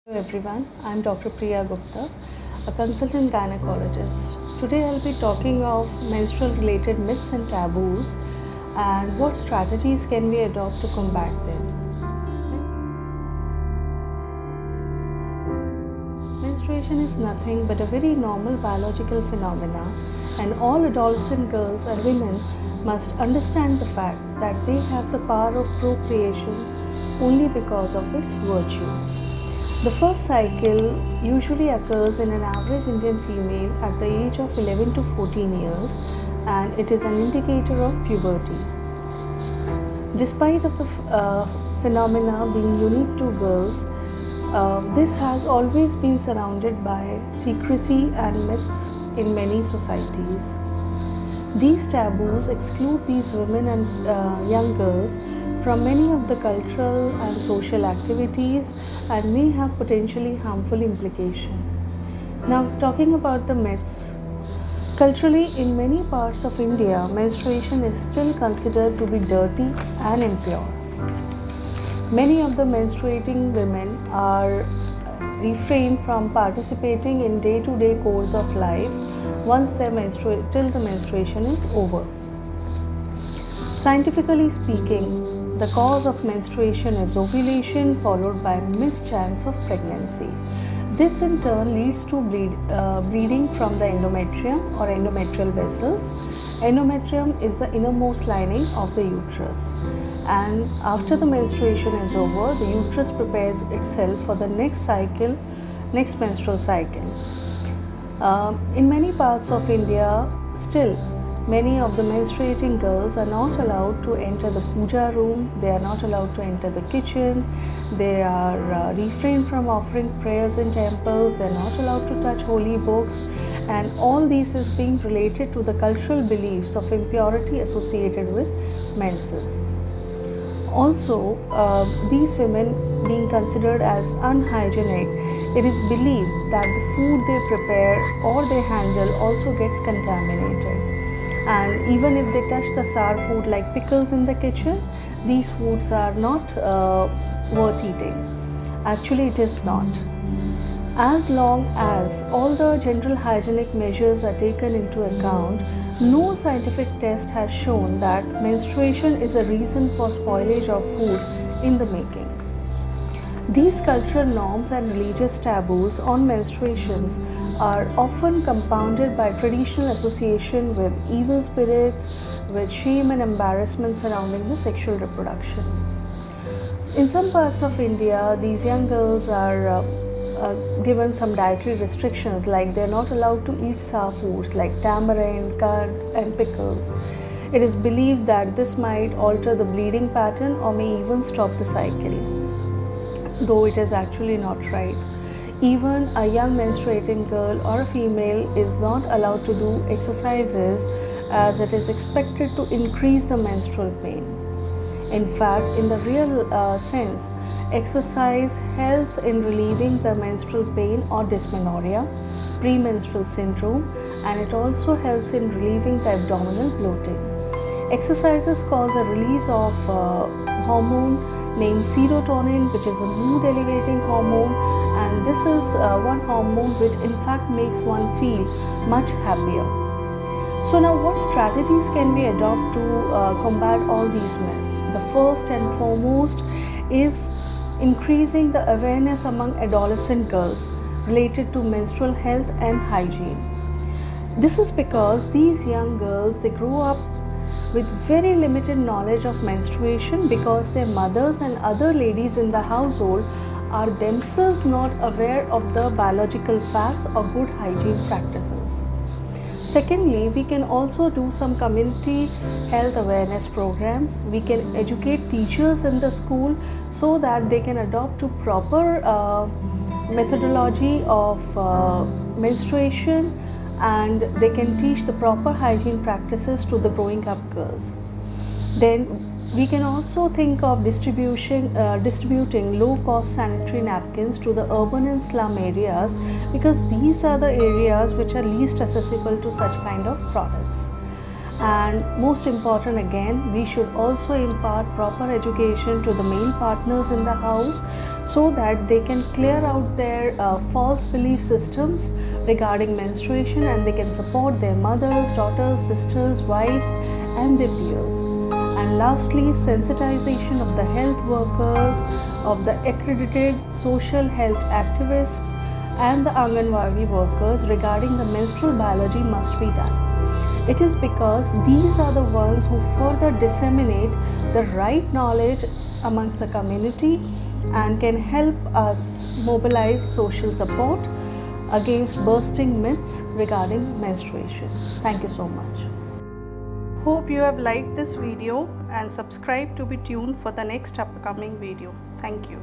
Hello everyone, I'm Dr. Priya Gupta, a consultant gynecologist. Today I'll be talking of menstrual related myths and taboos and what strategies can we adopt to combat them. Menstruation is nothing but a very normal biological phenomena, and all adolescent girls and women must understand the fact that they have the power of procreation only because of its virtue. The first cycle usually occurs in an average Indian female at the age of 11 to 14 years, and it is an indicator of puberty. Despite of the phenomena being unique to girls, this has always been surrounded by secrecy and myths in many societies. These taboos exclude these women and young girls from many of the cultural and social activities and may have potentially harmful implications. Now, talking about the myths, culturally in many parts of India, menstruation is still considered to be dirty and impure. Many of the menstruating women are refrained from participating in day-to-day course of life once till the menstruation is over. Scientifically speaking, the cause of menstruation is ovulation followed by mischance of pregnancy. This in turn leads to bleeding from the endometrium or endometrial vessels. Endometrium is the innermost lining of the uterus, and after the menstruation is over, the uterus prepares itself for the next menstrual cycle. In many parts of India, still many of the menstruating girls are not allowed to enter the puja room, they are not allowed to enter the kitchen, they are refrained from offering prayers in temples, they are not allowed to touch holy books, and all this is being related to the cultural beliefs of impurity associated with menses. Also, these women being considered as unhygienic, it is believed that the food they prepare or they handle also gets contaminated. And even if they touch the sour food like pickles in the kitchen, these foods are not worth eating. Actually, it is not. As long as all the general hygienic measures are taken into account, no scientific test has shown that menstruation is a reason for spoilage of food in the making. These cultural norms and religious taboos on menstruations are often compounded by traditional association with evil spirits, with shame and embarrassment surrounding the sexual reproduction. In some parts of India, these young girls are given some dietary restrictions, like they are not allowed to eat sour foods like tamarind, curd and pickles. It is believed that this might alter the bleeding pattern or may even stop the cycle, though it is actually not right. Even a young menstruating girl or a female is not allowed to do exercises, as it is expected to increase the menstrual pain. In fact, in the real sense, exercise helps in relieving the menstrual pain or dysmenorrhea, premenstrual syndrome, and it also helps in relieving the abdominal bloating. Exercises cause a release of hormone named serotonin, which is a mood elevating hormone, and this is one hormone which in fact makes one feel much happier. So now, what strategies can we adopt to combat all these myths? The first and foremost is increasing the awareness among adolescent girls related to menstrual health and hygiene. This is because these young girls, they grow up with very limited knowledge of menstruation because their mothers and other ladies in the household are themselves not aware of the biological facts or good hygiene practices. Secondly, we can also do some community health awareness programs. We can educate teachers in the school so that they can adopt to proper methodology of menstruation, and they can teach the proper hygiene practices to the growing up girls. Then we can also think of distributing low-cost sanitary napkins to the urban and slum areas, because these are the areas which are least accessible to such kind of products. And most important again, we should also impart proper education to the male partners in the house so that they can clear out their false belief systems regarding menstruation, and they can support their mothers, daughters, sisters, wives and their peers. And lastly, sensitization of the health workers, of the accredited social health activists and the Anganwadi workers regarding the menstrual biology must be done. It is because these are the ones who further disseminate the right knowledge amongst the community and can help us mobilize social support against bursting myths regarding menstruation. Thank you so much. Hope you have liked this video and subscribe to be tuned for the next upcoming video. Thank you.